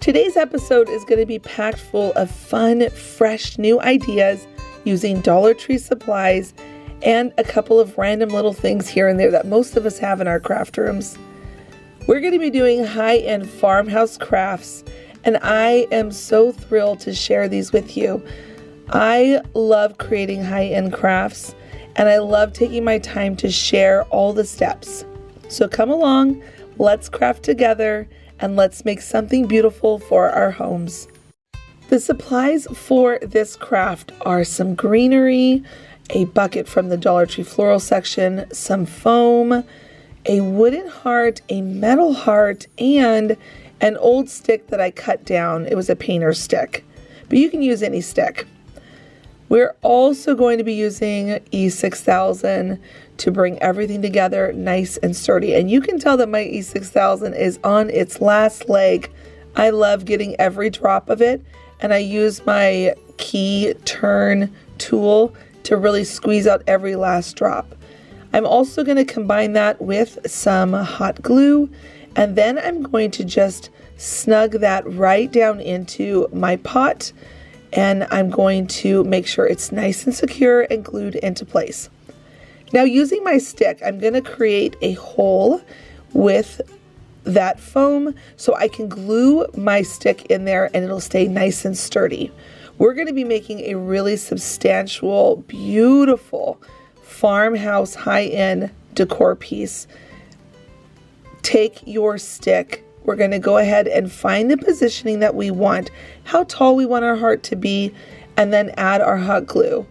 Today's episode is going to be packed full of fun, fresh, new ideas using Dollar Tree supplies and a couple of random little things here and there that most of us have in our craft rooms. We're going to be doing high-end farmhouse crafts, and I am so thrilled to share these with you. I love creating high-end crafts, and I love taking my time to share all the steps. So come along, let's craft together, and let's make something beautiful for our homes. The supplies for this craft are some greenery, a bucket from the Dollar Tree Floral section, some foam, a wooden heart, a metal heart, and an old stick that I cut down. It was a painter's stick, but you can use any stick. We're also going to be using E6000 to bring everything together nice and sturdy. And you can tell that my E6000 is on its last leg. I love getting every drop of it, and I use my key turn tool to really squeeze out every last drop. I'm also going to combine that with some hot glue, and then I'm going to just snug that right down into my pot, and I'm going to make sure it's nice and secure and glued into place. Now, using my stick, I'm going to create a hole with that foam so I can glue my stick in there and it'll stay nice and sturdy. We're going to be making a really substantial, beautiful farmhouse high-end decor piece. Take your stick. We're going to go ahead and find the positioning that we want, how tall we want our heart to be, and then add our hot glue.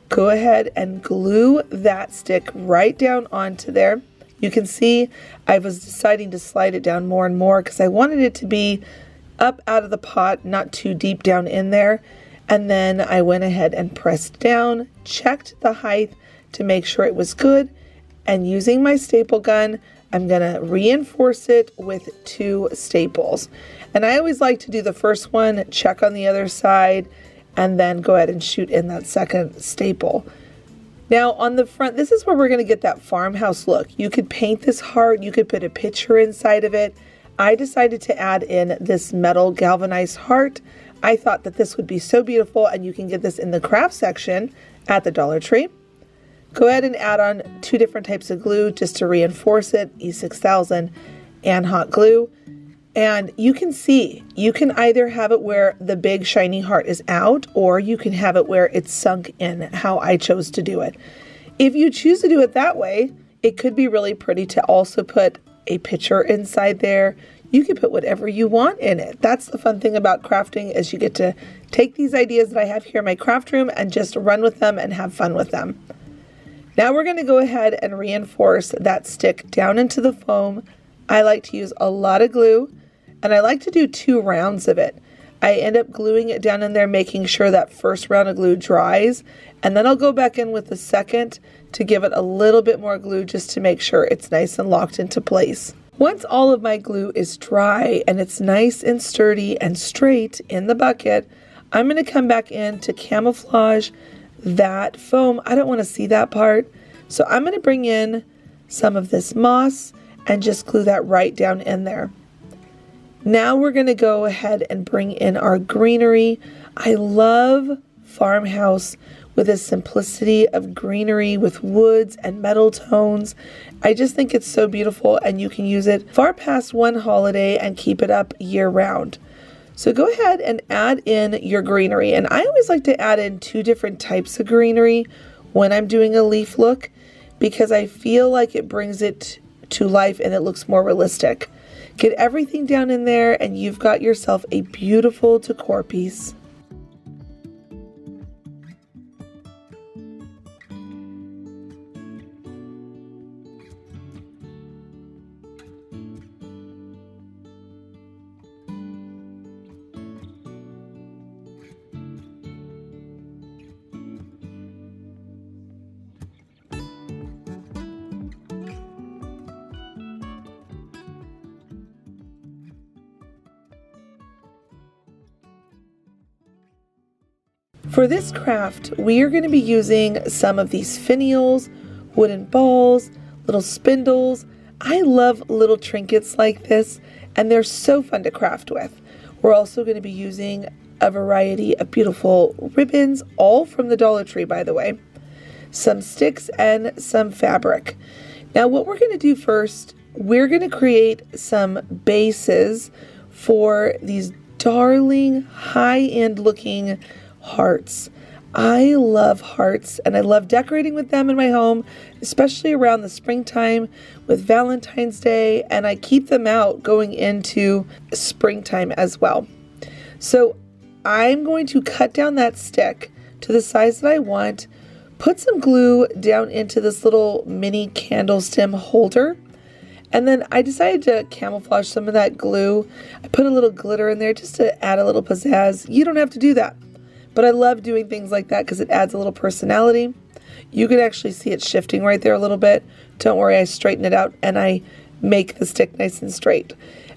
Go ahead and glue that stick right down onto there. You can see I was deciding to slide it down more and more because I wanted it to be up out of the pot, not too deep down in there. And then I went ahead and pressed down, checked the height to make sure it was good, and using my staple gun, I'm going to reinforce it with 2 staples. And I always like to do the first one, check on the other side, and then go ahead and shoot in that second staple. Now on the front, this is where we're going to get that farmhouse look. You could paint this heart, you could put a picture inside of it. I decided to add in this metal galvanized heart. I thought that this would be so beautiful, and you can get this in the craft section at the Dollar Tree. Go ahead and add on 2 different types of glue just to reinforce it, E6000 and hot glue. And you can see, you can either have it where the big shiny heart is out, or you can have it where it's sunk in, how I chose to do it. If you choose to do it that way, it could be really pretty to also put a picture inside there. You can put whatever you want in it. That's the fun thing about crafting, is you get to take these ideas that I have here in my craft room and just run with them and have fun with them. Now we're going to go ahead and reinforce that stick down into the foam. I like to use a lot of glue, and I like to do 2 rounds of it. I end up gluing it down in there, making sure that first round of glue dries, and then I'll go back in with the second to give it a little bit more glue just to make sure it's nice and locked into place. Once all of my glue is dry and it's nice and sturdy and straight in the bucket, I'm going to come back in to camouflage that foam. I don't want to see that part, so I'm going to bring in some of this moss and just glue that right down in there. Now we're going to go ahead and bring in our greenery. I love farmhouse with the simplicity of greenery with woods and metal tones. I just think it's so beautiful, and you can use it far past one holiday and keep it up year round. So go ahead and add in your greenery, and I always like to add in 2 different types of greenery when I'm doing a leaf look, because I feel like it brings it to life and it looks more realistic. Get everything down in there and you've got yourself a beautiful decor piece. For this craft, we are going to be using some of these finials, wooden balls, little spindles. I love little trinkets like this, and they're so fun to craft with. We're also going to be using a variety of beautiful ribbons, all from the Dollar Tree, by the way, some sticks and some fabric. Now what we're going to do first, we're going to create some bases for these darling high-end looking hearts. I love hearts and I love decorating with them in my home, especially around the springtime with Valentine's Day, and I keep them out going into springtime as well. So I'm going to cut down that stick to the size that I want, put some glue down into this little mini candle stem holder, and then I decided to camouflage some of that glue. I put a little glitter in there just to add a little pizzazz. You don't have to do that, but I love doing things like that because it adds a little personality. You can actually see it shifting right there a little bit. Don't worry, I straighten it out and I make the stick nice and straight.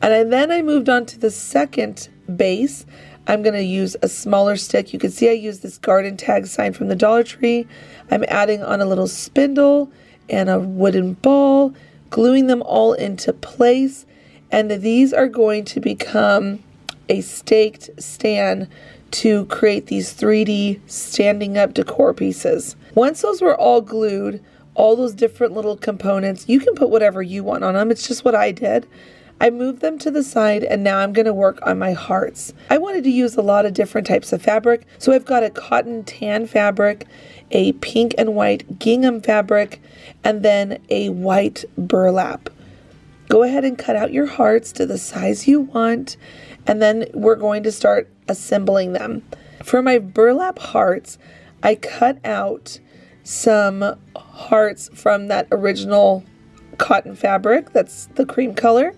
And then I moved on to the second base. I'm going to use a smaller stick. You can see I use this garden tag sign from the Dollar Tree. I'm adding on a little spindle and a wooden ball, gluing them all into place. And these are going to become a staked stand to create these 3D standing up decor pieces. Once those were all glued, all those different little components, you can put whatever you want on them. It's just what I did. I moved them to the side and now I'm going to work on my hearts. I wanted to use a lot of different types of fabric. So I've got a cotton tan fabric, a pink and white gingham fabric, and then a white burlap. Go ahead and cut out your hearts to the size you want, and then we're going to start assembling them. For my burlap hearts, I cut out some hearts from that original cotton fabric, that's the cream color.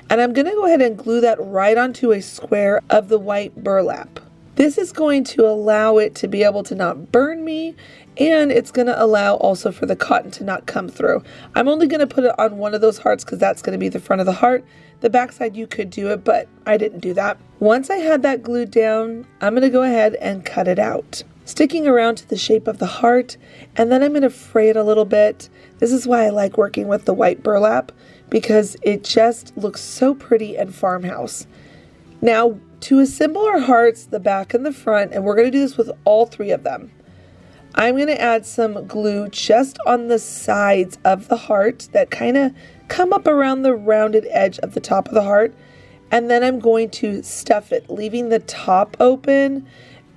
And I'm going to go ahead and glue that right onto a square of the white burlap. This is going to allow it to be able to not burn me, and it's going to allow also for the cotton to not come through. I'm only going to put it on one of those hearts because that's going to be the front of the heart. The backside you could do it, but I didn't do that. Once I had that glued down, I'm going to go ahead and cut it out, sticking around to the shape of the heart, and then I'm going to fray it a little bit. This is why I like working with the white burlap, because it just looks so pretty and farmhouse. Now, to assemble our hearts, the back and the front, and we're going to do this with all three of them, I'm going to add some glue just on the sides of the heart that kind of come up around the rounded edge of the top of the heart, and then I'm going to stuff it, leaving the top open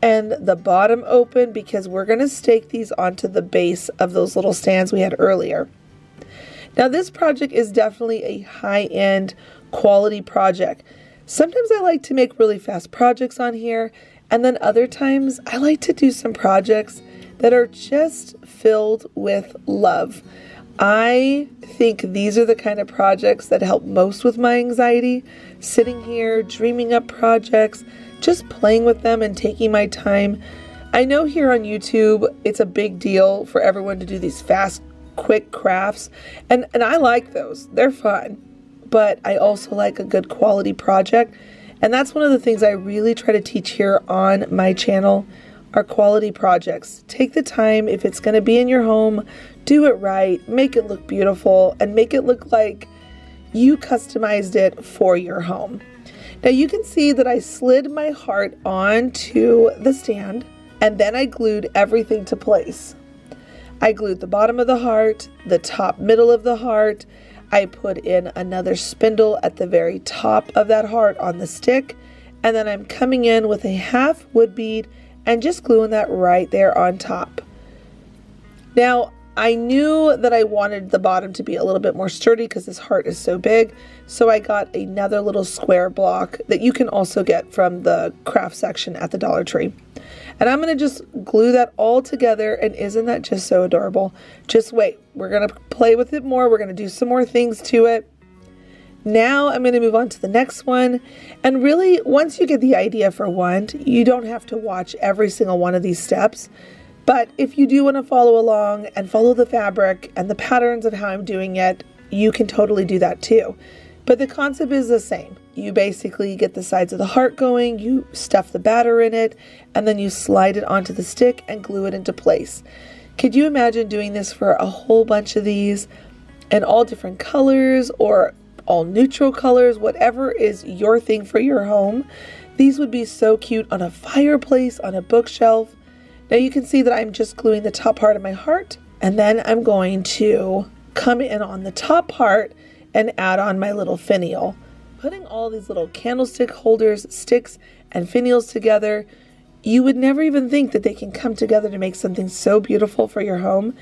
and the bottom open because we're going to stake these onto the base of those little stands we had earlier. Now this project is definitely a high-end quality project. Sometimes I like to make really fast projects on here, and then other times I like to do some projects that are just filled with love. I think these are the kind of projects that help most with my anxiety. Sitting here, dreaming up projects, just playing with them and taking my time. I know here on YouTube, it's a big deal for everyone to do these fast, quick crafts, and I like those. They're fun, but I also like a good quality project, and that's one of the things I really try to teach here on my channel are quality projects. Take the time. If it's going to be in your home, do it right, make it look beautiful, and make it look like you customized it for your home. Now you can see that I slid my heart onto the stand, and then I glued everything to place. I glued the bottom of the heart, the top middle of the heart. I put in another spindle at the very top of that heart on the stick, and then I'm coming in with a half wood bead and just gluing that right there on top. Now, I knew that I wanted the bottom to be a little bit more sturdy because this heart is so big, so I got another little square block that you can also get from the craft section at the Dollar Tree. And I'm going to just glue that all together, and isn't that just so adorable? Just wait, we're going to play with it more, we're going to do some more things to it. Now I'm going to move on to the next one, and really once you get the idea for one, you don't have to watch every single one of these steps. But if you do want to follow along and follow the fabric and the patterns of how I'm doing it, you can totally do that too. But the concept is the same. You basically get the sides of the heart going, you stuff the batter in it, and then you slide it onto the stick and glue it into place. Could you imagine doing this for a whole bunch of these in all different colors or all neutral colors, whatever is your thing for your home. These would be so cute on a fireplace, on a bookshelf. Now you can see that I'm just gluing the top part of my heart, and then I'm going to come in on the top part and add on my little finial. Putting all these little candlestick holders, sticks, and finials together, you would never even think that they can come together to make something so beautiful for your home,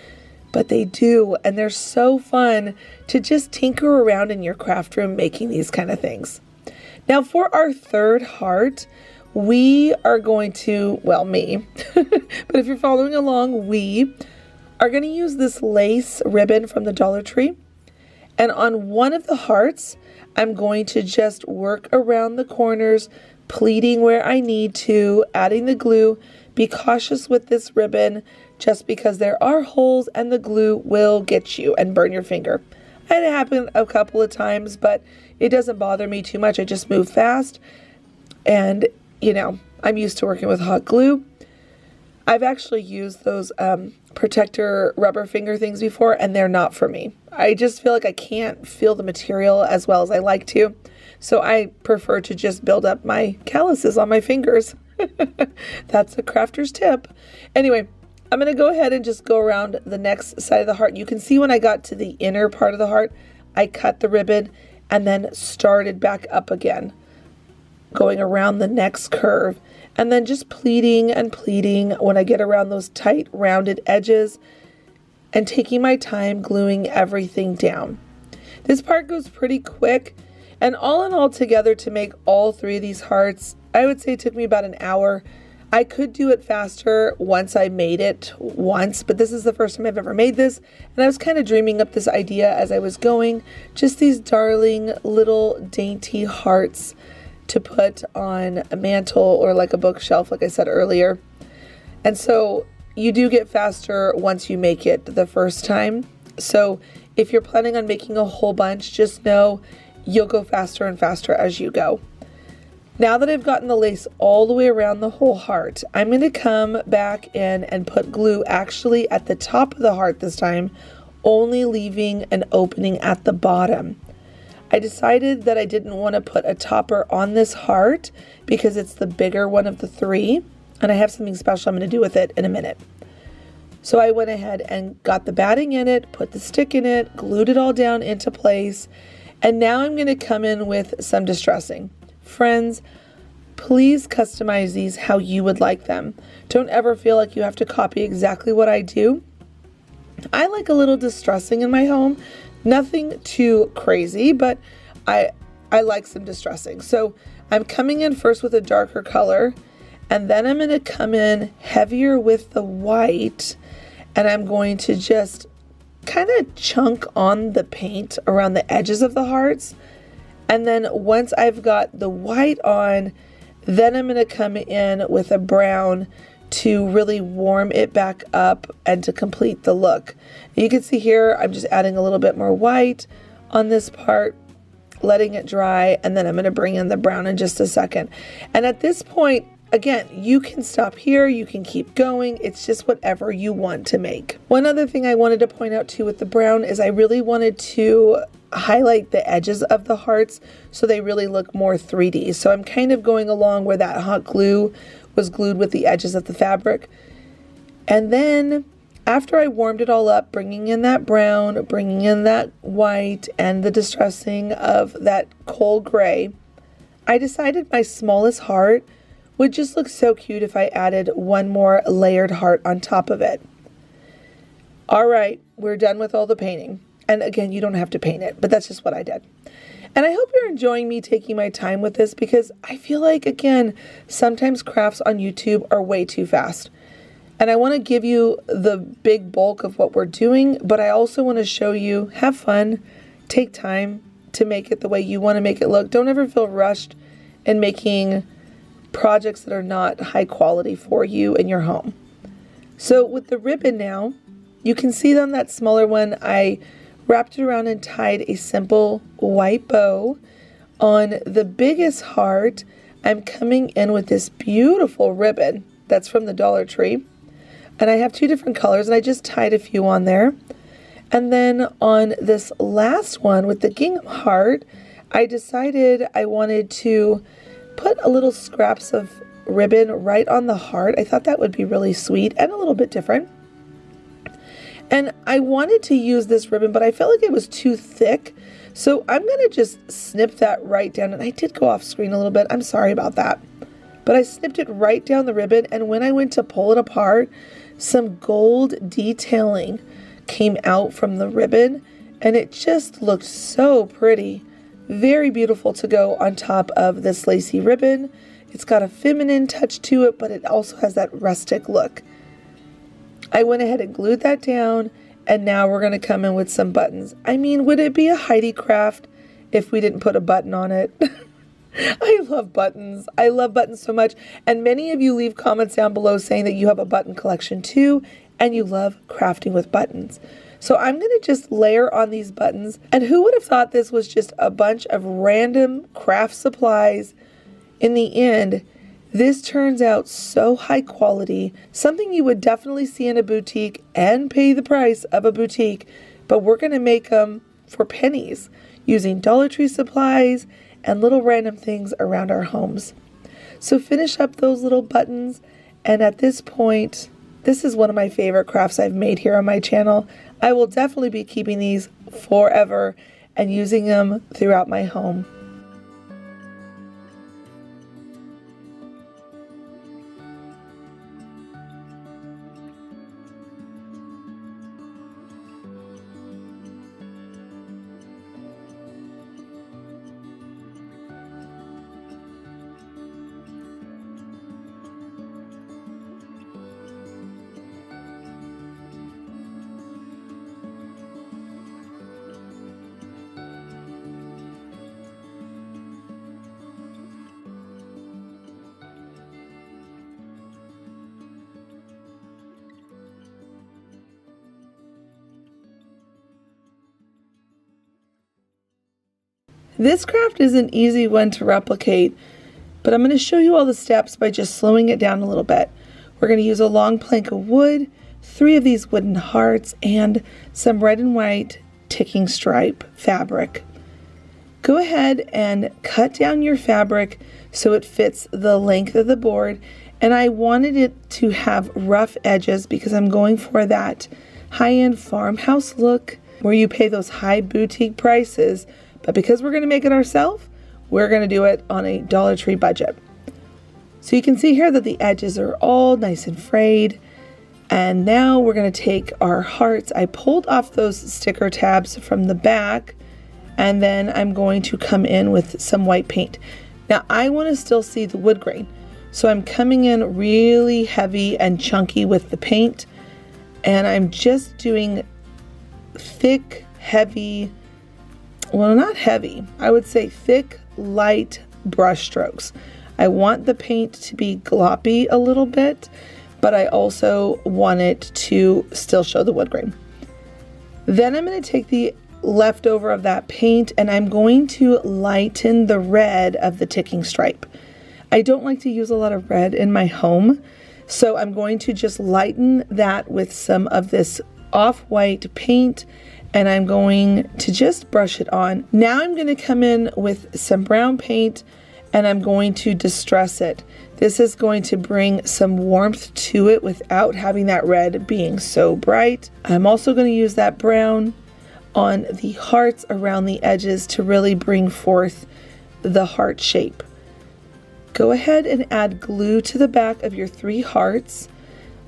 but they do, and they're so fun to just tinker around in your craft room making these kind of things. Now for our third heart, we are going to, well, me, but if you're following along, we are going to use this lace ribbon from the Dollar Tree. And on one of the hearts, I'm going to just work around the corners, pleating where I need to, adding the glue. Be cautious with this ribbon just because there are holes and the glue will get you and burn your finger. I had it happen a couple of times, but it doesn't bother me too much. I just move fast, and you know, I'm used to working with hot glue. I've actually used those protector rubber finger things before, and they're not for me. I just feel like I can't feel the material as well as I like to. So I prefer to just build up my calluses on my fingers. That's a crafter's tip. Anyway, I'm going to go ahead and just go around the next side of the heart. You can see when I got to the inner part of the heart, I cut the ribbon and then started back up again, going around the next curve, and then just pleating and pleating when I get around those tight rounded edges and taking my time gluing everything down. This part goes pretty quick, and all in all together to make all three of these hearts, I would say it took me about an hour. I could do it faster once I made it once, but this is the first time I've ever made this, and I was kind of dreaming up this idea as I was going, just these darling little dainty hearts to put on a mantle or like a bookshelf, like I said earlier. And so you do get faster once you make it the first time. So if you're planning on making a whole bunch, just know you'll go faster and faster as you go. Now that I've gotten the lace all the way around the whole heart, I'm going to come back in and put glue actually at the top of the heart this time, only leaving an opening at the bottom. I decided that I didn't want to put a topper on this heart because it's the bigger one of the three, and I have something special I'm going to do with it in a minute. So I went ahead and got the batting in it, put the stick in it, glued it all down into place, and now I'm going to come in with some distressing. Friends, please customize these how you would like them. Don't ever feel like you have to copy exactly what I do. I like a little distressing in my home. Nothing too crazy, but I like some distressing. So I'm coming in first with a darker color, and then I'm going to come in heavier with the white, and I'm going to just kind of chunk on the paint around the edges of the hearts. And then once I've got the white on, then I'm going to come in with a brown to really warm it back up and to complete the look. You can see here I'm just adding a little bit more white on this part, letting it dry, and then I'm going to bring in the brown in just a second. And at this point, again, you can stop here, you can keep going, it's just whatever you want to make. One other thing I wanted to point out too with the brown is I really wanted to highlight the edges of the hearts so they really look more 3D. So I'm kind of going along where that hot glue was glued with the edges of the fabric. And then after I warmed it all up, bringing in that brown, bringing in that white, and the distressing of that coal gray, I decided my smallest heart would just look so cute if I added one more layered heart on top of it. All right, we're done with all the painting. And again, you don't have to paint it, but that's just what I did. And I hope you're enjoying me taking my time with this because I feel like, again, sometimes crafts on YouTube are way too fast. And I want to give you the big bulk of what we're doing, but I also want to show you, have fun, take time to make it the way you want to make it look. Don't ever feel rushed in making projects that are not high quality for you in your home. So with the ribbon now, you can see on that smaller one, I wrapped it around and tied a simple white bow. On the biggest heart, I'm coming in with this beautiful ribbon that's from the Dollar Tree. And I have two different colors, and I just tied a few on there. And then on this last one with the gingham heart, I decided I wanted to put a little scraps of ribbon right on the heart. I thought that would be really sweet and a little bit different. And I wanted to use this ribbon, but I felt like it was too thick. So I'm going to just snip that right down. And I did go off screen a little bit. I'm sorry about that. But I snipped it right down the ribbon. And when I went to pull it apart, some gold detailing came out from the ribbon. And it just looked so pretty. Very beautiful to go on top of this lacy ribbon. It's got a feminine touch to it, but it also has that rustic look. I went ahead and glued that down, and now we're going to come in with some buttons. I mean, would it be a Heidi craft if we didn't put a button on it? I love buttons. I love buttons so much. And many of you leave comments down below saying that you have a button collection too, and you love crafting with buttons. So I'm going to just layer on these buttons. And who would have thought this was just a bunch of random craft supplies? In the end, this turns out so high quality, something you would definitely see in a boutique and pay the price of a boutique, but we're going to make them for pennies using Dollar Tree supplies and little random things around our homes. So finish up those little buttons, and at this point, this is one of my favorite crafts I've made here on my channel. I will definitely be keeping these forever and using them throughout my home. This craft is an easy one to replicate, but I'm going to show you all the steps by just slowing it down a little bit. We're going to use a long plank of wood, 3 of these wooden hearts, and some red and white ticking stripe fabric. Go ahead and cut down your fabric so it fits the length of the board, and I wanted it to have rough edges because I'm going for that high-end farmhouse look where you pay those high boutique prices. But because we're going to make it ourselves, we're going to do it on a Dollar Tree budget. So you can see here that the edges are all nice and frayed. And now we're going to take our hearts. I pulled off those sticker tabs from the back, and then I'm going to come in with some white paint. Now I want to still see the wood grain. So I'm coming in really heavy and chunky with the paint. And I'm just doing thick, heavy, well, not heavy, I would say thick, light brush strokes. I want the paint to be gloppy a little bit, but I also want it to still show the wood grain. Then I'm going to take the leftover of that paint and I'm going to lighten the red of the ticking stripe. I don't like to use a lot of red in my home, so I'm going to just lighten that with some of this off-white paint, and I'm going to just brush it on. Now I'm going to come in with some brown paint and I'm going to distress it. This is going to bring some warmth to it without having that red being so bright. I'm also going to use that brown on the hearts around the edges to really bring forth the heart shape. Go ahead and add glue to the back of your 3 hearts.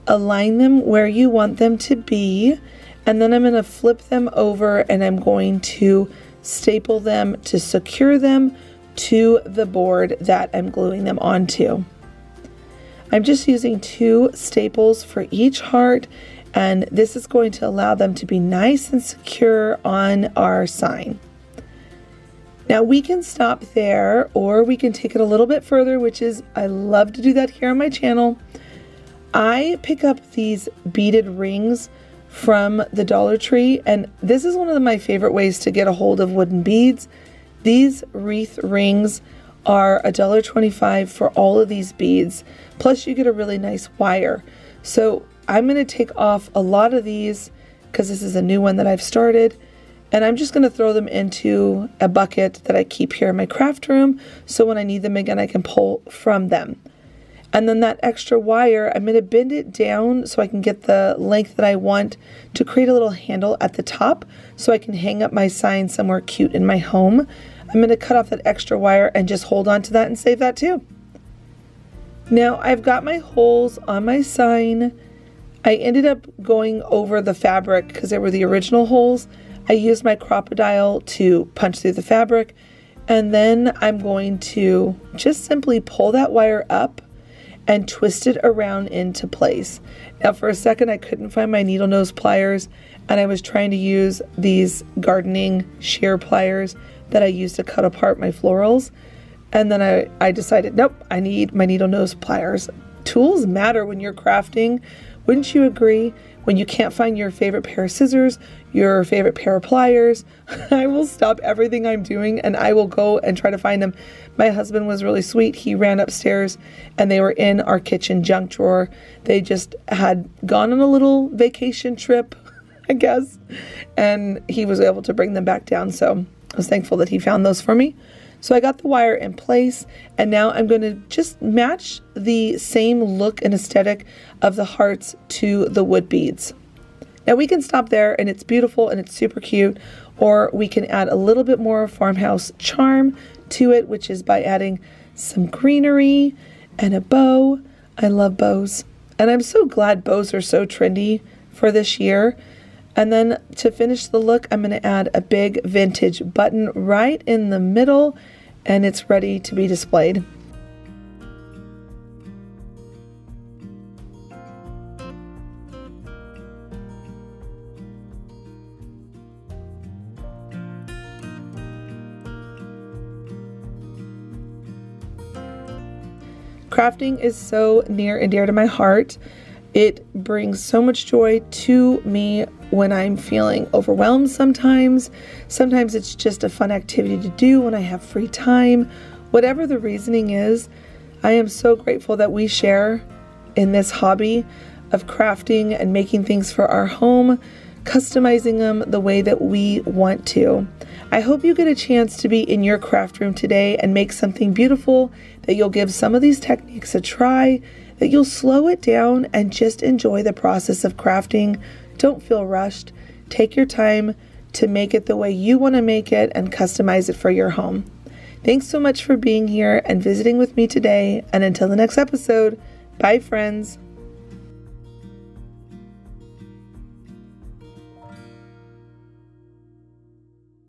Align them where you want them to be. And then I'm going to flip them over and I'm going to staple them to secure them to the board that I'm gluing them onto. I'm just using 2 staples for each heart, and this is going to allow them to be nice and secure on our sign. Now we can stop there, or we can take it a little bit further, which is, I love to do that here on my channel. I pick up these beaded rings from the Dollar Tree, and this is one of my favorite ways to get a hold of wooden beads. These wreath rings are $1.25 for all of these beads, plus you get a really nice wire. So I'm going to take off a lot of these, because this is a new one that I've started. And I'm just going to throw them into a bucket that I keep here in my craft room, so when I need them again, I can pull from them. And then that extra wire, I'm going to bend it down so I can get the length that I want to create a little handle at the top so I can hang up my sign somewhere cute in my home. I'm going to cut off that extra wire and just hold on to that and save that too. Now I've got my holes on my sign. I ended up going over the fabric because they were the original holes. I used my crocodile to punch through the fabric, and then I'm going to just simply pull that wire up and twist it around into place. Now for a second I couldn't find my needle nose pliers, and I was trying to use these gardening shear pliers that I use to cut apart my florals, and then I decided, nope, I need my needle nose pliers. Tools matter when you're crafting, wouldn't you agree? When you can't find your favorite pair of scissors, your favorite pair of pliers, I will stop everything I'm doing and I will go and try to find them. My husband was really sweet. He ran upstairs and they were in our kitchen junk drawer. They just had gone on a little vacation trip, I guess, and he was able to bring them back down. So I was thankful that he found those for me. So I got the wire in place, and now I'm going to just match the same look and aesthetic of the hearts to the wood beads. Now we can stop there and it's beautiful and it's super cute, or we can add a little bit more farmhouse charm to it, which is by adding some greenery and a bow. I love bows, and I'm so glad bows are so trendy for this year. And then to finish the look, I'm going to add a big vintage button right in the middle, and it's ready to be displayed. Crafting is so near and dear to my heart. It brings so much joy to me when I'm feeling overwhelmed sometimes. Sometimes it's just a fun activity to do when I have free time. Whatever the reasoning is, I am so grateful that we share in this hobby of crafting and making things for our home, customizing them the way that we want to. I hope you get a chance to be in your craft room today and make something beautiful, that you'll give some of these techniques a try, that you'll slow it down and just enjoy the process of crafting. Don't feel rushed. Take your time to make it the way you want to make it and customize it for your home. Thanks so much for being here and visiting with me today. And until the next episode, bye friends.